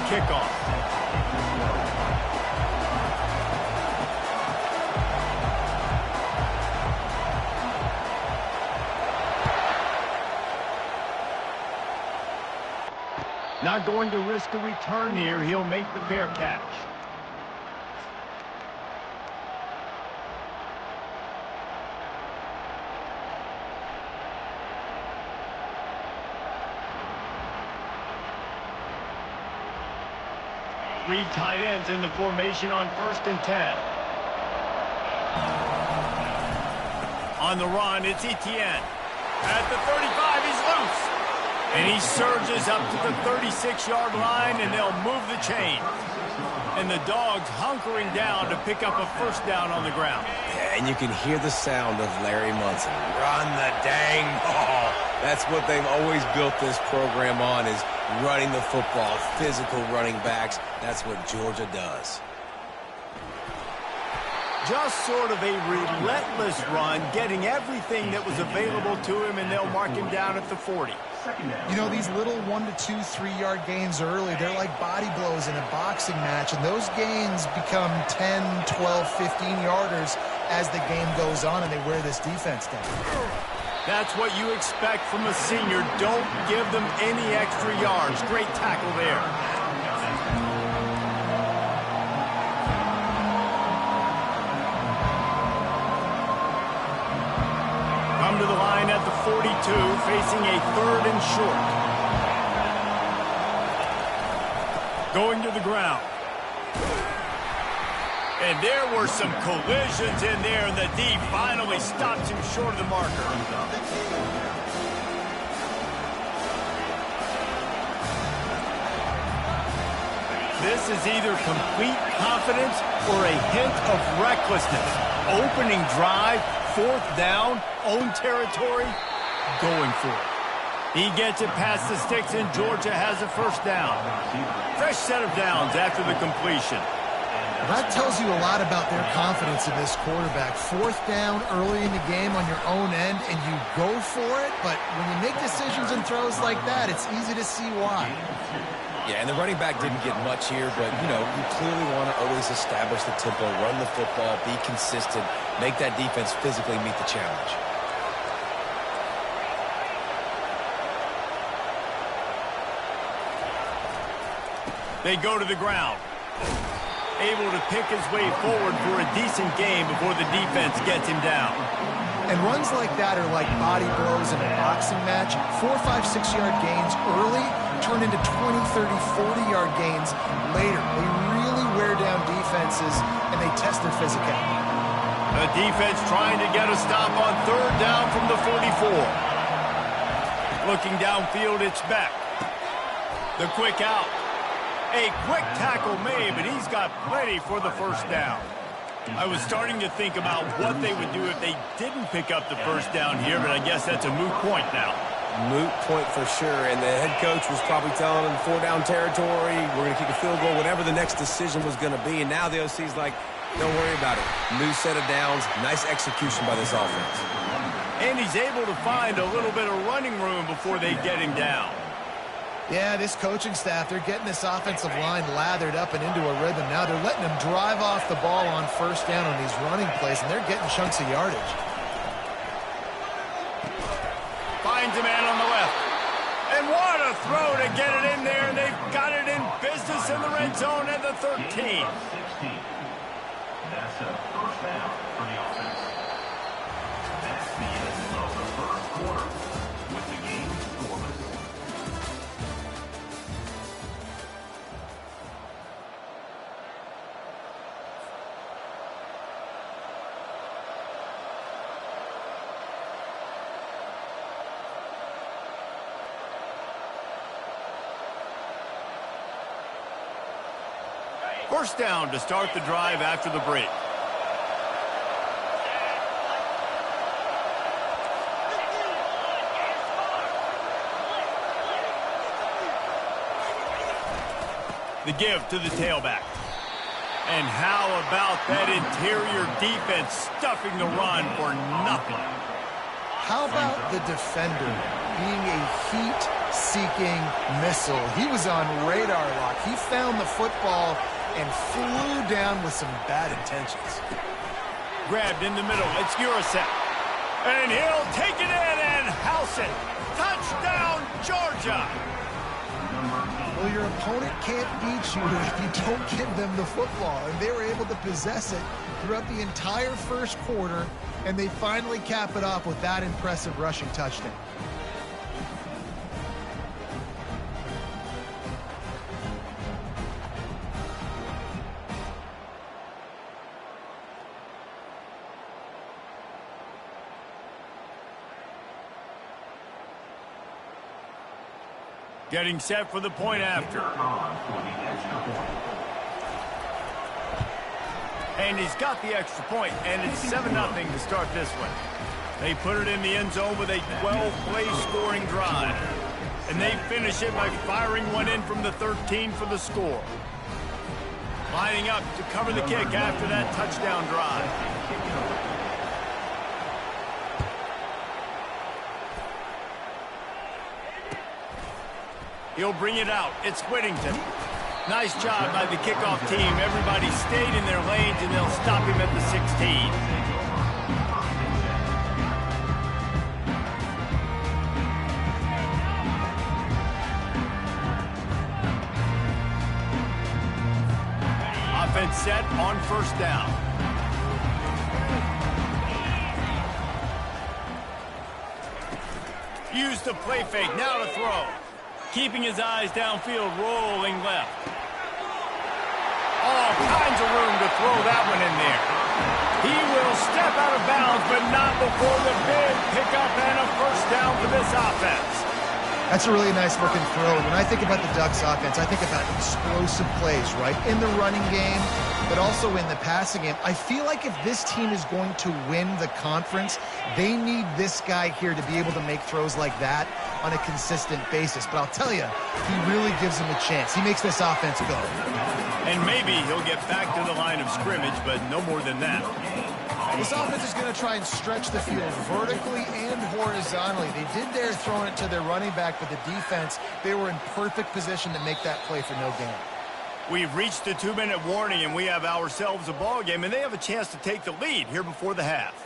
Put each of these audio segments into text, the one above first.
kickoff. Not going to risk a return here. He'll make the fair catch. Three tight ends in the formation on 1st and 10. On the run, it's Etienne. At the 35, he's loose. And he surges up to the 36-yard line, and they'll move the chain. And the Dogs hunkering down to pick up a 1st down on the ground. Yeah, and you can hear the sound of Larry Munson. Run the dang ball. That's what they've always built this program on, is running the football, physical running backs. That's what Georgia does. Just sort of a relentless run, getting everything that was available to him, and they'll mark him down at the 40. You know, these little 1 to 2, 3-yard gains early, they're like body blows in a boxing match, and those gains become 10, 12, 15-yarders as the game goes on, and they wear this defense down. That's what you expect from a senior. Don't give them any extra yards. Great tackle there. Come to the line at the 42, facing a 3rd and short. Going to the ground. And there were some collisions in there, and the D finally stops him short of the marker. This is either complete confidence or a hint of recklessness. Opening drive, 4th down, own territory, going for it. He gets it past the sticks, and Georgia has a 1st down. Fresh set of downs after the completion. That tells you a lot about their confidence in this quarterback. 4th down early in the game on your own end, and you go for it, but when you make decisions and throws like that, it's easy to see why. Yeah, and the running back didn't get much here, but, you know, you clearly want to always establish the tempo, run the football, be consistent, make that defense physically meet the challenge. They go to the ground. Able to pick his way forward for a decent game before the defense gets him down. And runs like that are like body blows in a boxing match. 4, 5, 6-yard gains early turn into 20, 30, 40-yard gains later. They really wear down defenses, and they test their physicality. The defense trying to get a stop on 3rd down from the 44. Looking downfield, it's Beck. The quick out. A quick tackle made, but he's got plenty for the 1st down. I was starting to think about what they would do if they didn't pick up the 1st down here, but I guess that's a moot point now. Moot point for sure, and the head coach was probably telling them 4-down territory, we're going to kick a field goal, whatever the next decision was going to be, and now the OC's like, don't worry about it. New set of downs, nice execution by this offense. And he's able to find a little bit of running room before they get him down. Yeah, this coaching staff, they're getting this offensive line lathered up and into a rhythm now. They're letting them drive off the ball on 1st down on these running plays, and they're getting chunks of yardage. Finds a man on the left. And what a throw to get it in there, and they've got it in business in the red zone at the 13. That's a 1st down for the offense. That's the end of the 1st quarter with the game scoreless. First down to start the drive after the break. The give to the tailback. And how about that interior defense stuffing the run for nothing? How about the defender being a heat seeking missile. He was on radar lock. He found the football and flew down with some bad intentions. Grabbed in the middle. It's Urasek. And he'll take it in and house it. Touchdown, Georgia. Well, your opponent can't beat you if you don't give them the football. And they were able to possess it throughout the entire first quarter, and they finally cap it off with that impressive rushing touchdown. Getting set for the point after. And he's got the extra point, and it's 7-0 to start this one. They put it in the end zone with a 12-play scoring drive. And they finish it by firing one in from the 13 for the score. Lining up to cover the kick after that touchdown drive. He'll bring it out. It's Whittington. Nice job by the kickoff team. Everybody stayed in their lanes, and they'll stop him at the 16. Offense set on first down. Use the play fake. Now to throw. Keeping his eyes downfield, rolling left. All kinds of room to throw that one in there. He will step out of bounds, but not before the big pickup and a first down for this offense. That's a really nice looking throw. When I think about the Ducks offense, I think about explosive plays, right? In the running game, but also in the passing game. I feel like if this team is going to win the conference, they need this guy here to be able to make throws like that on a consistent basis. But I'll tell you, he really gives them a chance. He makes this offense go. And maybe he'll get back to the line of scrimmage, but no more than that. This offense is going to try and stretch the field vertically and horizontally. They did their throwing it to their running back, but the defense, they were in perfect position to make that play for no gain. We've reached the 2-minute warning, and we have ourselves a ball game, and they have a chance to take the lead here before the half.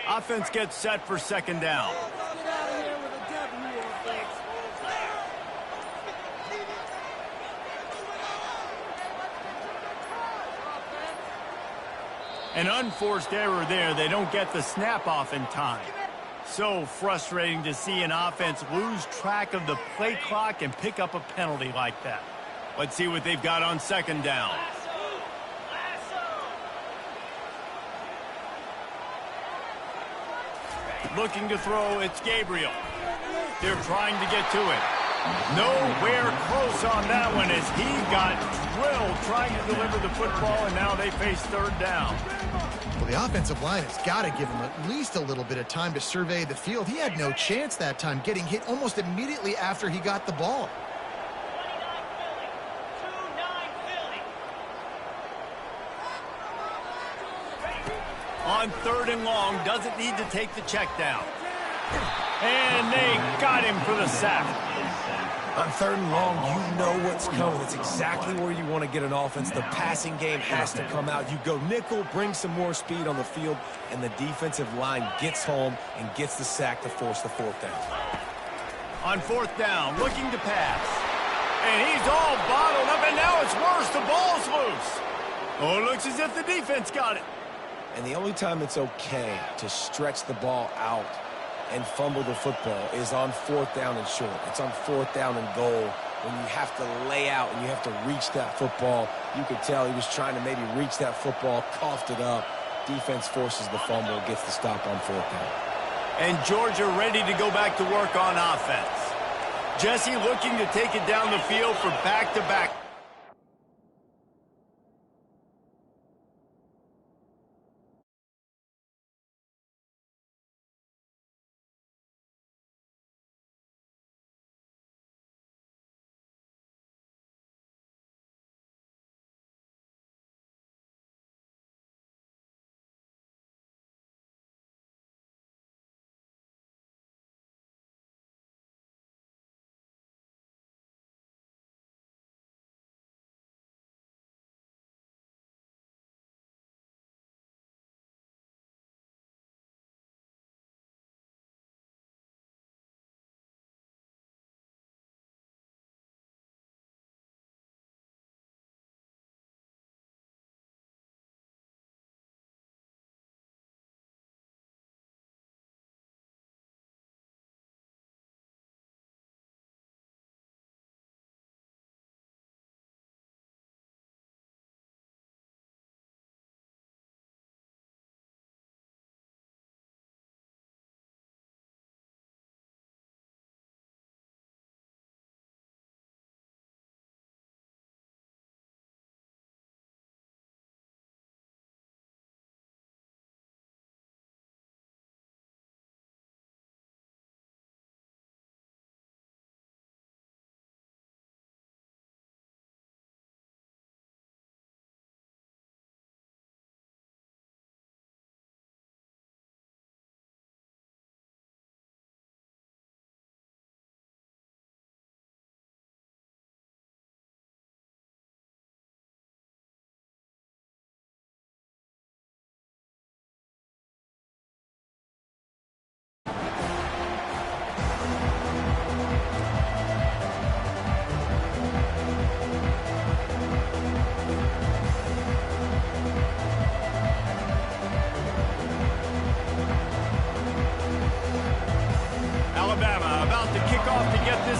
Offense gets set for second down. An unforced error there. They don't get the snap off in time. So frustrating to see an offense lose track of the play clock and pick up a penalty like that. Let's see what they've got on second down. Looking to throw, it's Gabriel. They're trying to get to it. Nowhere close on that one as he got drilled trying to deliver the football, and now they face third down. Well, the offensive line has got to give him at least a little bit of time to survey the field. He had no chance that time, getting hit almost immediately after he got the ball. On third and long, doesn't need to take the check down. And they got him for the sack. On third and long, you know what's coming. It's exactly where you want to get an offense. The passing game has to come out. You go nickel, bring some more speed on the field, and the defensive line gets home and gets the sack to force the fourth down. On fourth down, looking to pass. And he's all bottled up, and now it's worse. The ball's loose. Oh, it looks as if the defense got it. And the only time it's okay to stretch the ball out and fumble the football is on fourth down and short. It's on fourth down and goal when you have to lay out and you have to reach that football. You could tell he was trying to maybe reach that football, coughed it up. Defense forces the fumble, gets the stop on fourth down. And Georgia ready to go back to work on offense. Jesse looking to take it down the field for back-to-back.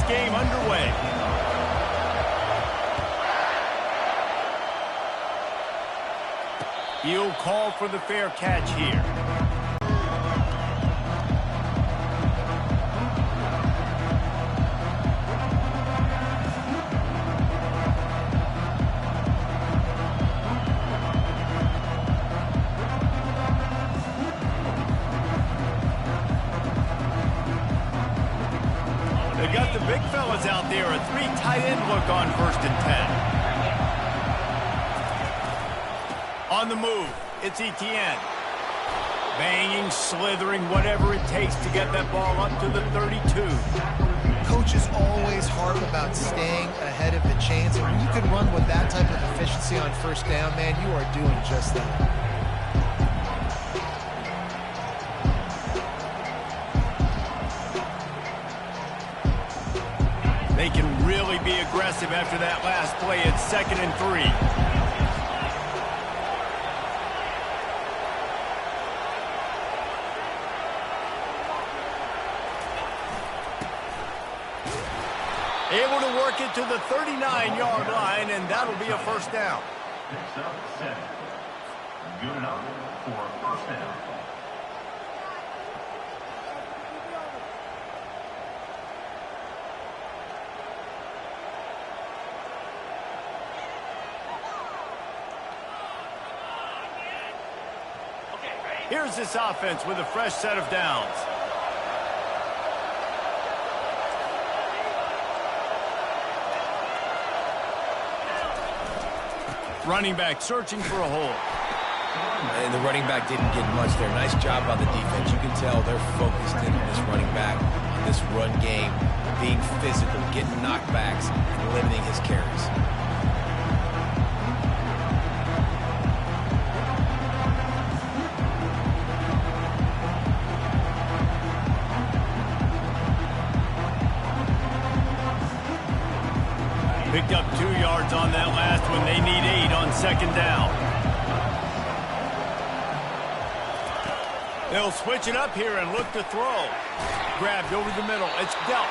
game underway. He'll call for the fair catch here. They got the big fellas out there. A 3 tight end look on 1st and 10. On the move, it's Etienne. Banging, slithering, whatever it takes to get that ball up to the 32. Coaches always harp about staying ahead of the chains. And when you can run with that type of efficiency on 1st down, man, you are doing just that. They can really be aggressive after that last play. It's 2nd and 3. Able to work it to the 39-yard line, and that'll be a 1st down. Picks up 7. Good enough for a 1st down. Here's this offense with a fresh set of downs. Running back searching for a hole. And the running back didn't get much there. Nice job by the defense. You can tell they're focused in on this running back, on this run game, being physical, getting knockbacks, and limiting his carries. Picked up 2 yards on that last one. They need 8 on 2nd down. They'll switch it up here and look to throw. Grabbed over the middle. It's dealt.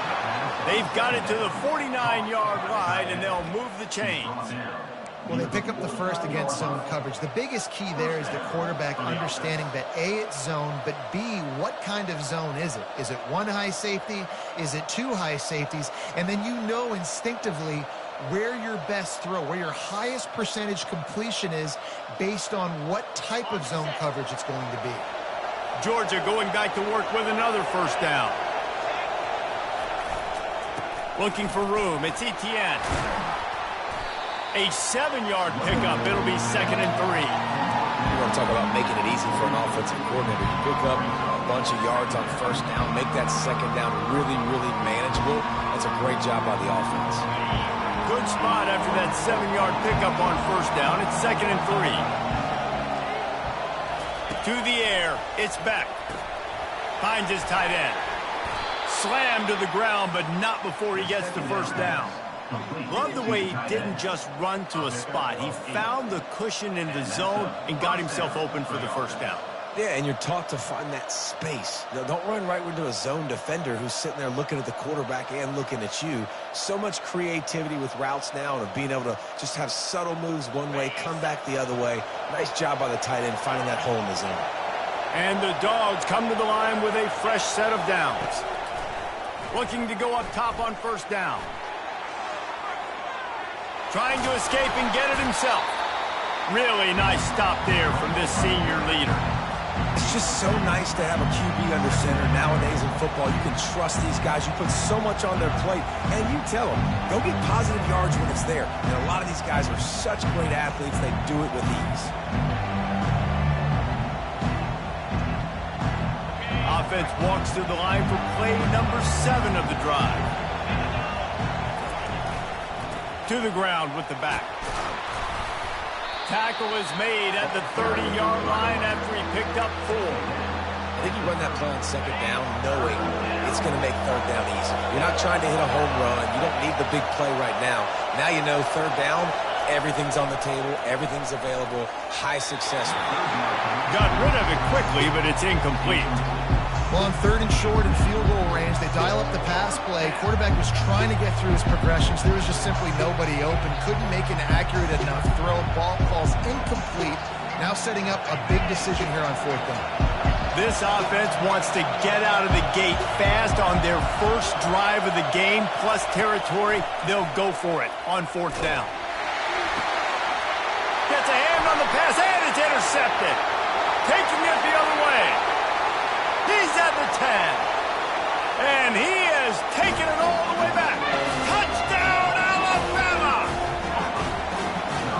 They've got it to the 49-yard line, and they'll move the chains. Well, they pick up the 1st against zone coverage. The biggest key there is the quarterback understanding that A, it's zone, but B, what kind of zone is it? Is it 1 high safety? Is it 2 high safeties? And then you know instinctively where your best throw, where your highest percentage completion is based on what type of zone coverage it's going to be. Georgia going back to work with another 1st down. Looking for room. It's Etienne. A 7-yard pickup. It'll be 2nd and 3. You want to talk about making it easy for an offensive coordinator. You pick up a bunch of yards on 1st down, make that 2nd down really, really manageable. That's a great job by the offense. Good spot after that 7-yard pickup on 1st down. It's 2nd and 3. To the air, it's Beck. Finds his tight end. Slammed to the ground, but not before he gets to 1st down. Love the way he didn't just run to a spot. He found the cushion in the zone and got himself open for the 1st down. Yeah, and you're taught to find that space. Now, don't run right into a zone defender who's sitting there looking at the quarterback and looking at you. So much creativity with routes now and of being able to just have subtle moves one way, come back the other way. Nice job by the tight end finding that hole in the zone. And the Dogs come to the line with a fresh set of downs. Looking to go up top on 1st down. Trying to escape and get it himself. Really nice stop there from this senior leader. It's just so nice to have a QB under center. Nowadays in football, you can trust these guys. You put so much on their plate, and you tell them, go get positive yards when it's there. And a lot of these guys are such great athletes, they do it with ease. Offense walks through the line for play number 7 of the drive. To the ground with the back. Tackle is made at the 30-yard line after he picked up 4. I think you run that play on 2nd down knowing it's going to make 3rd down easy. You're not trying to hit a home run. You don't need the big play right now. Now you know 3rd down, everything's on the table, everything's available, high success rate. Got rid of it quickly, but it's incomplete. Well, on 3rd and short and field goal range, they dial up the pass play. Quarterback was trying to get through his progressions. There was just simply nobody open. Couldn't make an accurate enough throw. Ball falls incomplete. Now setting up a big decision here on 4th down. This offense wants to get out of the gate fast on their first drive of the game, plus territory. They'll go for it on 4th down. Gets a hand on the pass, and it's intercepted. Taking it the other way. He's at the 10. And he has taken it all the way back. Touchdown, Alabama!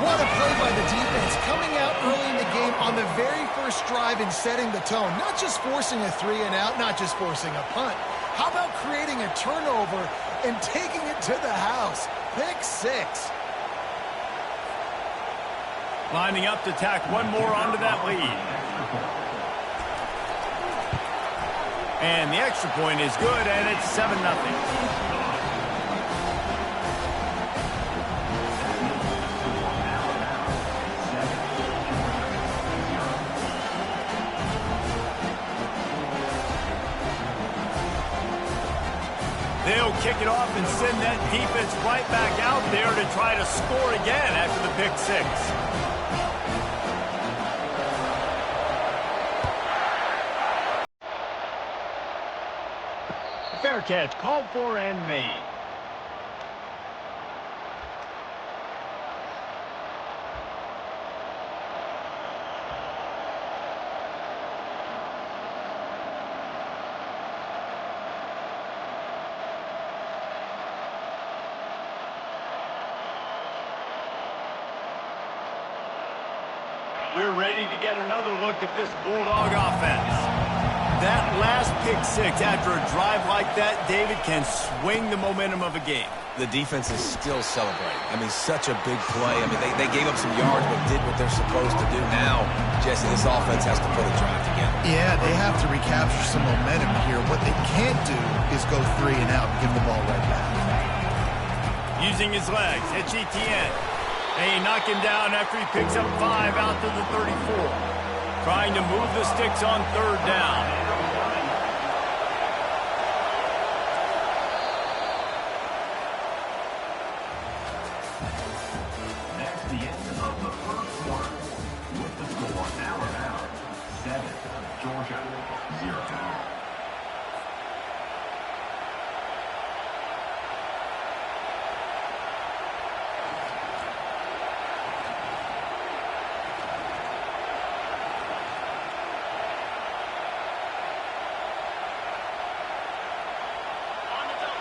What a play by the defense, coming out early in the game on the very first drive and setting the tone. Not just forcing a 3 and out, not just forcing a punt. How about creating a turnover and taking it to the house? Pick 6. Lining up to tack one more onto that lead. And the extra point is good, and it's 7-0. They'll kick it off and send that defense right back out there to try to score again after the pick 6. Fair catch, called for and made. We're ready to get another look at this Bulldog offense. That last pick 6 after a drive like that, David, can swing the momentum of a game. The defense is still celebrating. I mean, such a big play. I mean, they gave up some yards but did what they're supposed to do. Now, Jesse, this offense has to put a drive together. Yeah, they have to recapture some momentum here. What they can't do is go 3 and out and give the ball right back. Using his legs, it's Etienne. And he knocked him down after he picks up 5 out to the 34. Trying to move the sticks on 3rd down. That's the end of the first quarter. With the score, Alabama 7, Georgia 0.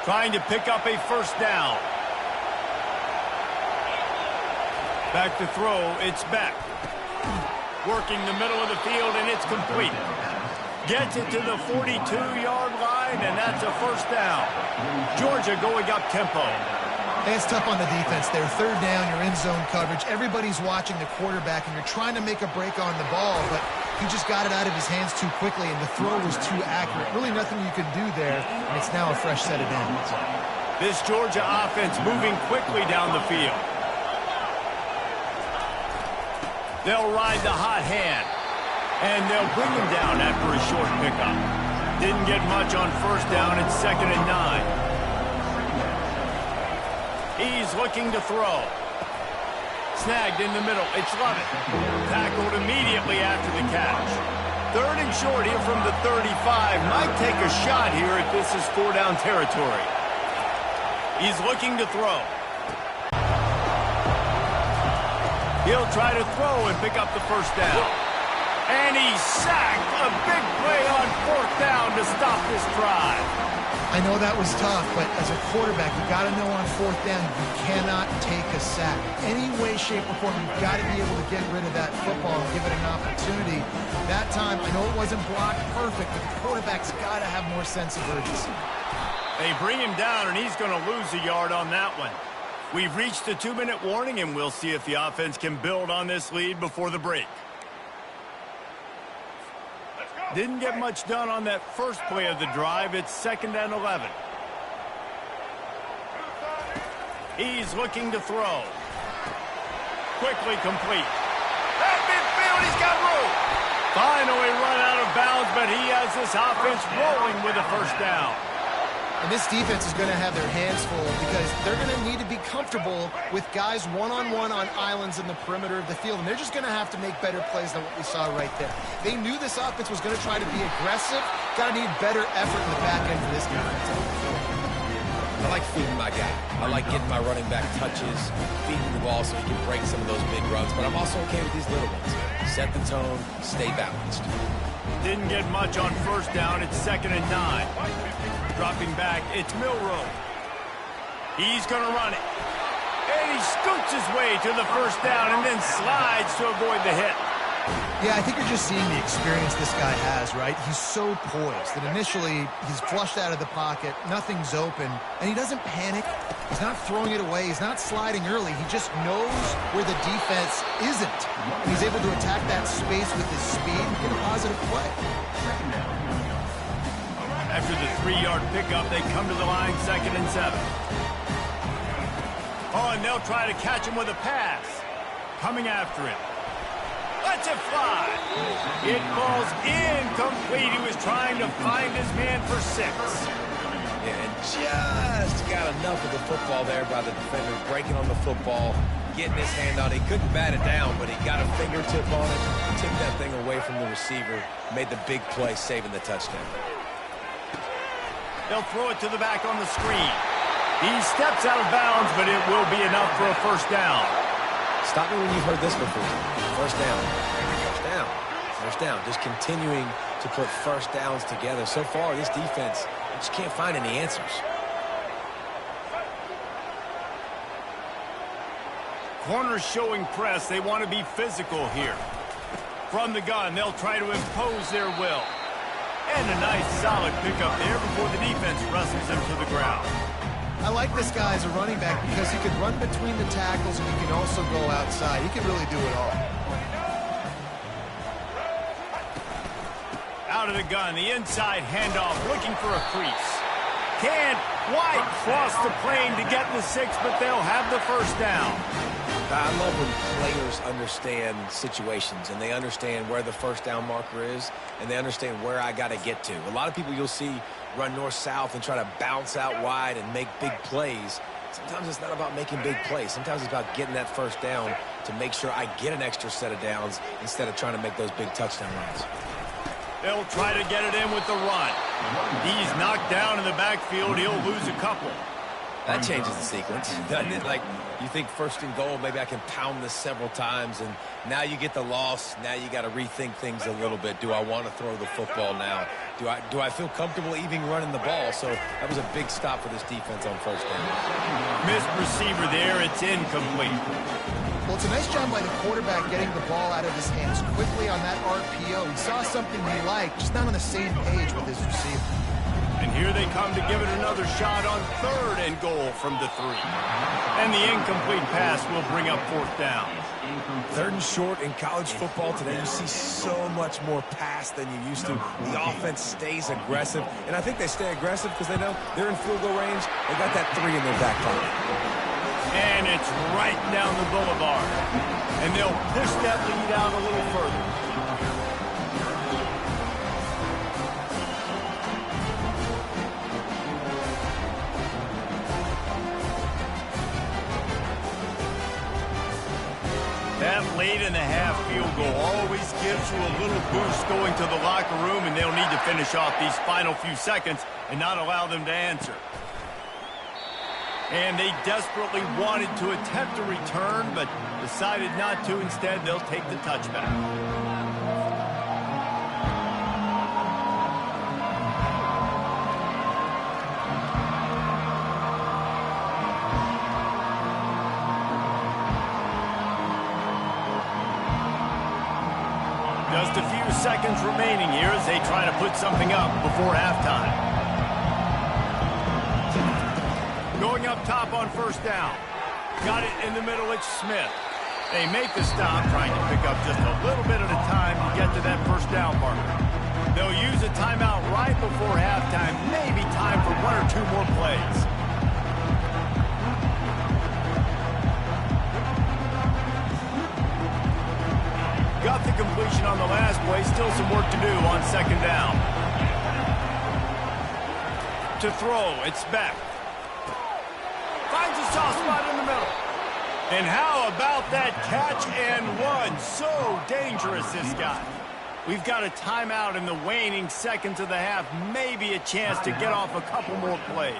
Trying to pick up a 1st down. Back to throw, it's Beck. Working the middle of the field, and it's complete. Gets it to the 42-yard line, and that's a 1st down. Georgia going up tempo. It's tough on the defense there. 3rd down, you're in zone coverage. Everybody's watching the quarterback, and you're trying to make a break on the ball, but he just got it out of his hands too quickly, and the throw was too accurate. Really nothing you can do there, and it's now a fresh set of downs. This Georgia offense moving quickly down the field. They'll ride the hot hand, and they'll bring him down after a short pickup. Didn't get much on 1st down. It's 2nd and 9. He's looking to throw. Snagged in the middle. It's Lovett. Tackled immediately after the catch. 3rd and short here from the 35. Might take a shot here if this is 4-down territory. He's looking to throw. He'll try to throw and pick up the 1st down. And he's sacked. A big play on 4th down to stop this drive. I know that was tough, but as a quarterback, you got to know on 4th down, you cannot take a sack. Any way, shape, or form, you've got to be able to get rid of that football and give it an opportunity. That time, I know it wasn't blocked perfect, but the quarterback's got to have more sense of urgency. They bring him down, and he's going to lose a yard on that one. We've reached the 2-minute warning, and we'll see if the offense can build on this lead before the break. Didn't get much done on that first play of the drive. It's 2nd and 11. He's looking to throw. Quickly complete. At midfield, he's got room. Finally run out of bounds but he has this offense rolling with a first down. And this defense is going to have their hands full because they're going to need to be comfortable with guys one-on-one on islands in the perimeter of the field. And they're just going to have to make better plays than what we saw right there. They knew this offense was going to try to be aggressive. Got to need better effort in the back end for this defense. I like feeding my guy. I like getting my running back touches, feeding the ball so he can break some of those big runs. But I'm also okay with these little ones. Set the tone, stay balanced. Didn't get much on first down. It's 2nd and 9. Dropping back, it's Milroe. He's going to run it. And he scoots his way to the first down and then slides to avoid the hit. Yeah, I think you're just seeing the experience this guy has, right? He's so poised that initially he's flushed out of the pocket, nothing's open, and he doesn't panic. He's not throwing it away. He's not sliding early. He just knows where the defense isn't. And he's able to attack that space with his speed and get a positive play. After the 3-yard pickup, they come to the line 2nd and 7. Oh, and they'll try to catch him with a pass. Coming after him. Lets it fly. It falls incomplete. He was trying to find his man for 6. Yeah, and just got enough of the football there by the defender, breaking on the football, getting his hand on it. He couldn't bat it down, but he got a fingertip on it, tipped that thing away from the receiver, made the big play, saving the touchdown. They'll throw it to the back on the screen. He steps out of bounds, but it will be enough for a first down. Stop me when you've heard this before. First down. First down. First down. Just continuing to put first downs together. So far, this defense just can't find any answers. Corners showing press. They want to be physical here. From the gun, they'll try to impose their will. And a nice solid pickup there before the defense wrestles him to the ground. I like this guy as a running back because he can run between the tackles and he can also go outside. He can really do it all. Out of the gun, the inside handoff, looking for a crease. Can't quite cross the plane to get the 6, but they'll have the first down. I love when players understand situations and they understand where the first down marker is and they understand where I got to get to. A lot of people you'll see run north-south and try to bounce out wide and make big plays. Sometimes it's not about making big plays. Sometimes it's about getting that first down to make sure I get an extra set of downs instead of trying to make those big touchdown runs. They'll try to get it in with the run. He's knocked down in the backfield. He'll lose a couple. That changes the sequence, doesn't it? Like, you think first and goal, maybe I can pound this several times, and now you get the loss. Now you got to rethink things a little bit. Do I want to throw the football now? Do I feel comfortable even running the ball? So that was a big stop for this defense on first down. Missed receiver there. It's incomplete. Well, it's a nice job by the quarterback getting the ball out of his hands quickly on that RPO. He saw something he liked, just not on the same page with his receiver. And here they come to give it another shot on 3rd and goal from the 3. And the incomplete pass will bring up 4th down. 3rd and short in college football today. You see so much more pass than you used to. The offense stays aggressive. And I think they stay aggressive because they know they're in field goal range. They got that 3 in their back pocket. And it's right down the boulevard. And they'll push that lead out a little further. That late in the half field goal always gives you a little boost going to the locker room, and they'll need to finish off these final few seconds and not allow them to answer. And they desperately wanted to attempt a return, but decided not to. Instead, they'll take the touchback. Just a few seconds remaining here as they try to put something up before halftime. Going up top on first down. Got it in the middle, it's Smith. They make the stop, trying to pick up just a little bit at a time to get to that first down marker. They'll use a timeout right before halftime, maybe time for 1 or 2 more plays. got the completion on the last play. Still some work to do on second down. To throw, it's back. Finds a soft spot in the middle. And how about that catch and run? So dangerous, this guy. We've got a timeout in the waning seconds of the half. Maybe a chance to get off a couple more plays.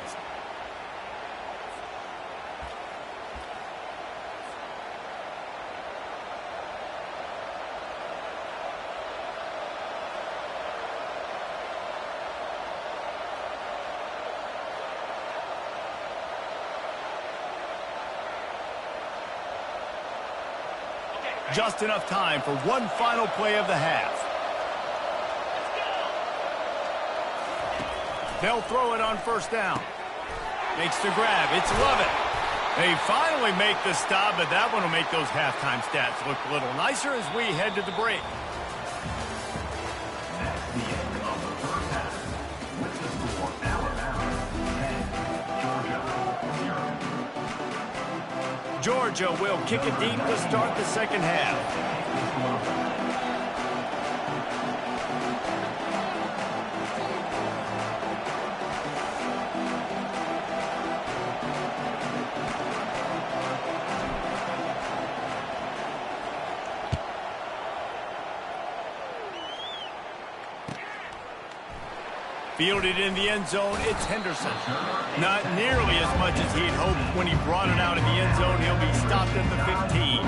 Just enough time for one final play of the half. They'll throw it on first down. Makes the grab. It's Lovett. They finally make the stop, but that one will make those halftime stats look a little nicer as we head to the break. That's the end of the first half. With the score, Alabama 10, Georgia 0. Georgia will kick it deep to start the second half. Fielded in the end zone, it's Henderson. Not nearly as much as he'd hoped when he brought it out of the end zone. He'll be stopped at the 15.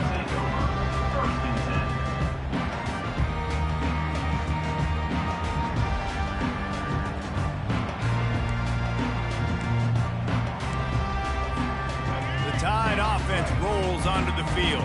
The Tide offense rolls onto the field.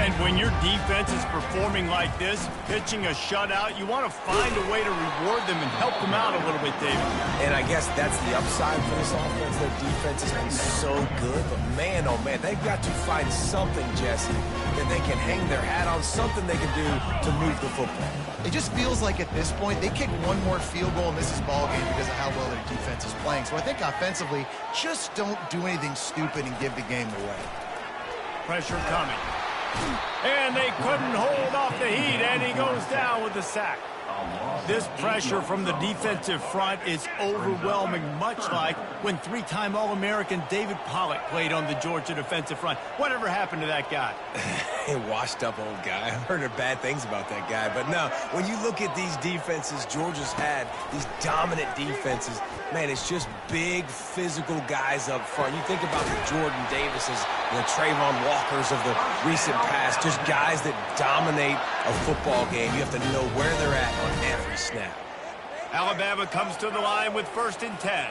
And when your defense is performing like this, pitching a shutout, you want to find a way to reward them and help them out a little bit, David. And I guess that's the upside for this offense. Their defense has been so good, but man, oh man, they've got to find something, Jesse, that they can hang their hat on, something they can do to move the football. It just feels like at this point, they kick one more field goal and miss this ball game because of how well their defense is playing. So I think offensively, just don't do anything stupid and give the game away. Pressure coming. And they couldn't hold off the heat, and he goes down with the sack. This pressure from the defensive front is overwhelming, much like when three-time All-American David Pollock played on the Georgia defensive front. Whatever happened to that guy? A washed-up old guy. I've heard bad things about that guy. But no, when you look at these defenses Georgia's had, these dominant defenses, man, it's just big, physical guys up front. You think about the Jordan Davises and the Trayvon Walkers of the recent past, just guys that dominate a football game. You have to know where they're at on every snap. Alabama comes to the line with 1st and 10.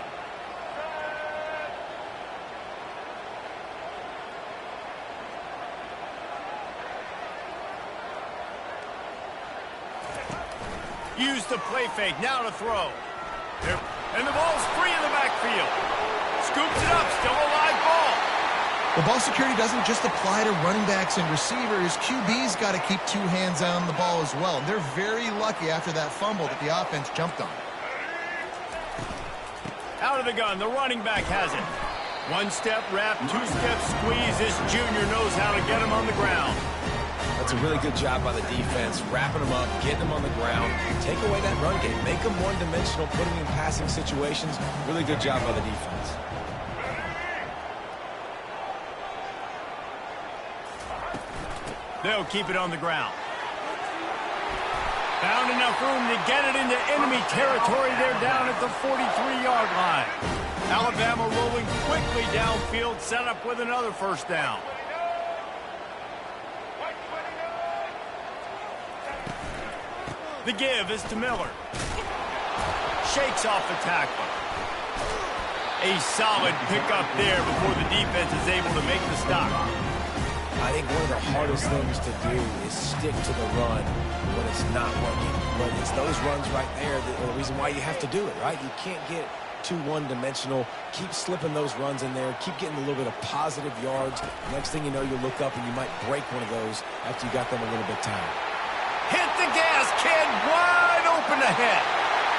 Use the play fake, now to throw. And the ball's free in the backfield. Scoops it up, still a live ball. Well, ball security doesn't just apply to running backs and receivers. QB's got to keep two hands on the ball as well. And they're very lucky after that fumble that the offense jumped on. Out of the gun, the running back has it. One-step wrap, two-step squeeze. This junior knows how to get him on the ground. That's a really good job by the defense, wrapping them up, getting them on the ground. Take away that run game. Make them one-dimensional, put them in passing situations. Really good job by the defense. They'll keep it on the ground. Found enough room to get it into enemy territory. They're down at the 43-yard line. Alabama rolling quickly downfield, set up with another first down. The give is to Miller. Shakes off the tackler. A solid pickup there before the defense is able to make the stop. I think one of the hardest things to do is stick to the run when it's not working. But it's those runs right there that are the reason why you have to do it, right? You can't get too one-dimensional. Keep slipping those runs in there. Keep getting a little bit of positive yards. Next thing you know, you'll look up and you might break one of those after you got them a little bit tired. Hit the gas, kid, wide open ahead.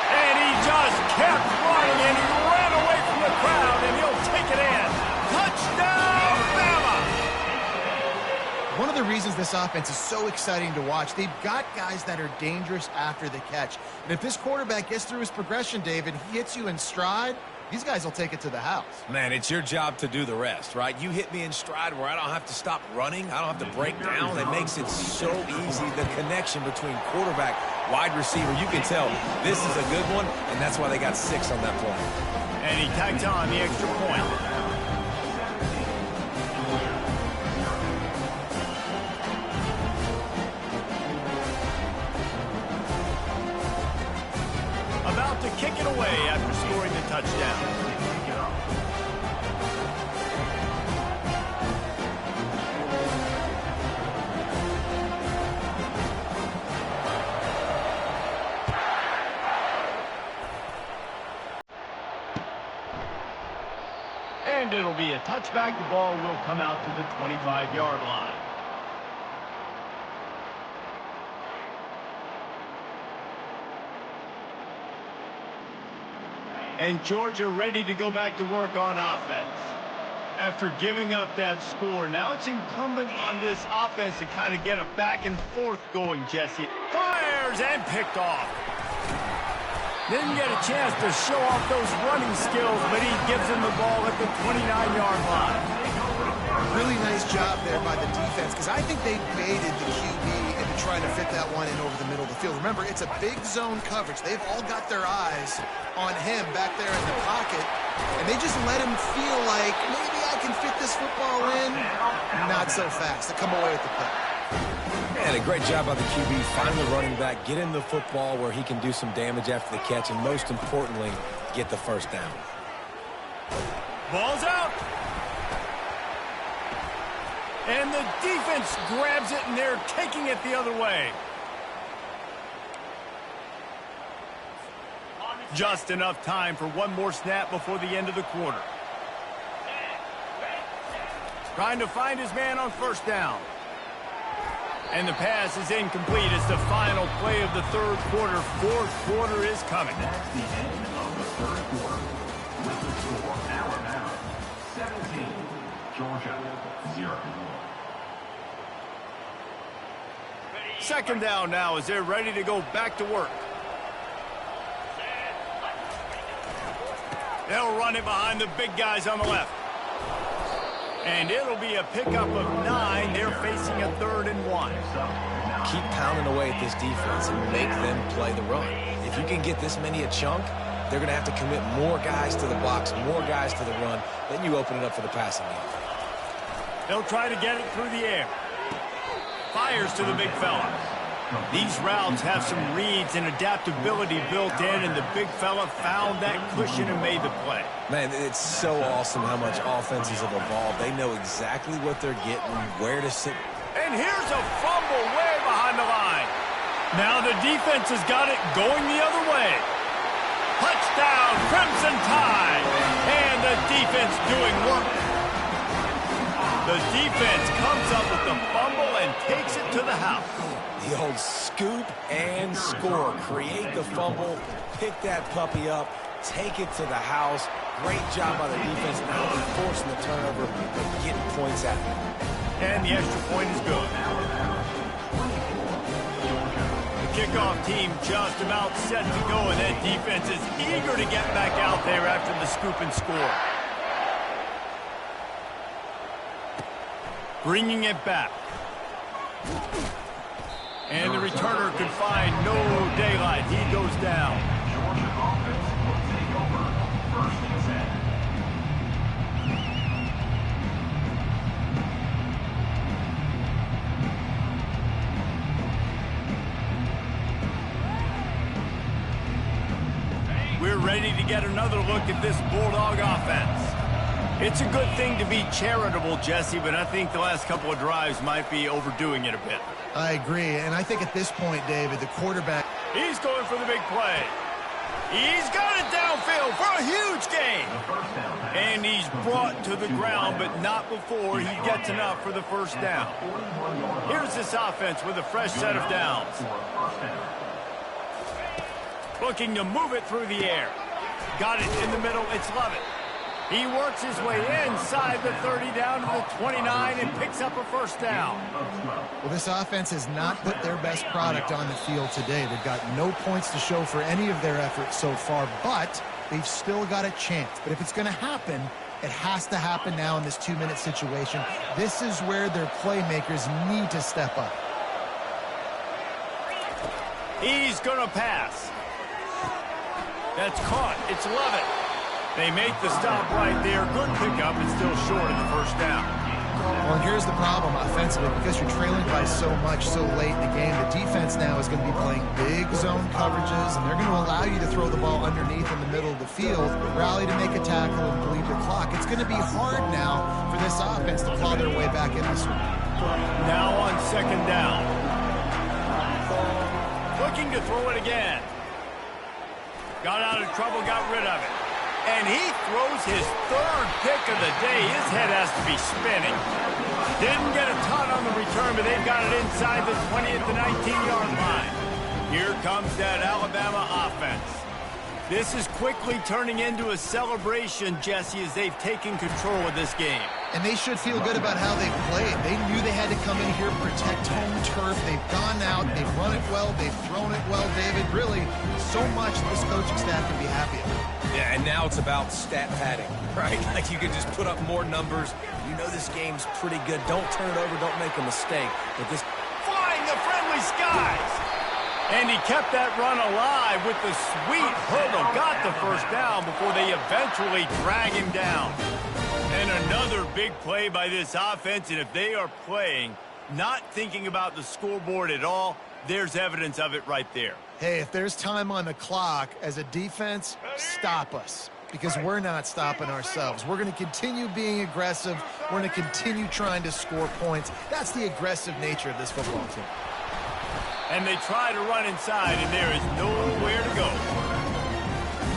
And he just kept running, and he ran away from the crowd, and he'll take it in. Touchdown, Bama! One of the reasons this offense is so exciting to watch, they've got guys that are dangerous after the catch. And if this quarterback gets through his progression, David, he hits you in stride, these guys will take it to the house. Man, it's your job to do the rest, right? You hit me in stride where I don't have to stop running. I don't have to break down. It makes it so easy. The connection between quarterback, wide receiver, you can tell this is a good one, and that's why they got 6 on that play. And he tagged on the extra point. About to kick it away after scoring the touchdown. And it'll be a touchback. The ball will come out to the 25-yard line. And Georgia ready to go back to work on offense. After giving up that score, now it's incumbent on this offense to kind of get a back and forth going, Jesse. Fires and picked off. Didn't get a chance to show off those running skills, but he gives him the ball at the 29-yard line. Really nice job there by the defense, because I think they baited the QB into trying to fit that one in over the middle of the field. Remember, it's a big zone coverage. They've all got their eyes on him back there in the pocket, and they just let him feel like, maybe I can fit this football in. Not so fast. They come away with the play. Man, a great job by the QB. Find the running back, get him the football where he can do some damage after the catch, and most importantly, get the first down. Ball's out. And the defense grabs it, and they're taking it the other way. Just enough time for one more snap before the end of the quarter. Trying to find his man on first down. And the pass is incomplete. It's the final play of the third quarter. Fourth quarter is coming. That's the end of the third quarter. With the score, Alabama 17, Georgia 0. Second down now as they're ready to go back to work. They'll run it behind the big guys on the left. And it'll be a pickup of 9. They're facing a 3rd and 1. Keep pounding away at this defense and make them play the run. If you can get this many a chunk, they're going to have to commit more guys to the box, more guys to the run. Then you open it up for the passing game. They'll try to get it through the air. Fires to the big fella. These routes have some reads and adaptability built in, and the big fella found that cushion and made the play. Man, it's so awesome how much offenses have evolved. They know exactly what they're getting, where to sit. And here's a fumble way behind the line. Now the defense has got it going the other way. Touchdown, Crimson Tide. And the defense doing work. The defense comes up with the fumble and takes it to the house. The old scoop and score. Create the fumble, pick that puppy up, take it to the house. Great job by the defense, not only forcing the turnover, but getting points out of it. And the extra point is good. The kickoff team just about set to go, and that defense is eager to get back out there after the scoop and score. Bringing it back. And the returner could find no daylight. He goes down. Georgia offense will take over 1st and 10. We're ready to get another look at this Bulldog offense. It's a good thing to be charitable, Jesse, but I think the last couple of drives might be overdoing it a bit. I agree, and I think at this point, David, the quarterback... He's going for the big play. He's got it downfield for a huge gain. And he's brought to the ground, but not before he gets enough for the first down. Here's this offense with a fresh set of downs. Looking to move it through the air. Got it in the middle. It's Lovett. He works his way inside the 30 down to the 29 and picks up a first down. Well, this offense has not put their best product on the field today. They've got no points to show for any of their efforts so far, but they've still got a chance. But if it's going to happen, it has to happen now in this 2-minute situation. This is where their playmakers need to step up. He's going to pass. That's caught. It's Lovett. They make the stop right there. Good pickup and still short of the first down. Well, and here's the problem offensively. Because you're trailing by so much so late in the game, the defense now is going to be playing big zone coverages, and they're going to allow you to throw the ball underneath in the middle of the field, rally to make a tackle, and bleed the clock. It's going to be hard now for this offense to claw their way back in this one. Now on second down. Looking to throw it again. Got out of trouble, got rid of it. And he throws his third pick of the day. His head has to be spinning. Didn't get a ton on the return, but they've got it inside the 20 at the 19-yard line. Here comes that Alabama offense. This is quickly turning into a celebration, Jesse, as they've taken control of this game. And they should feel good about how they played. They knew they had to come in here, protect home turf. They've gone out, they've run it well, they've thrown it well, David. Really, so much this coaching staff can be happy about. Yeah, and now it's about stat padding, right? Like you can just put up more numbers. You know this game's pretty good. Don't turn it over, don't make a mistake. But this flying the friendly skies. And he kept that run alive with the sweet hurdle. Got the first down before they eventually drag him down. And another big play by this offense. And if they are playing, not thinking about the scoreboard at all, there's evidence of it right there. Hey, if there's time on the clock as a defense, stop us. Because we're not stopping ourselves. We're going to continue being aggressive. We're going to continue trying to score points. That's the aggressive nature of this football team. And they try to run inside, and there is nowhere to go.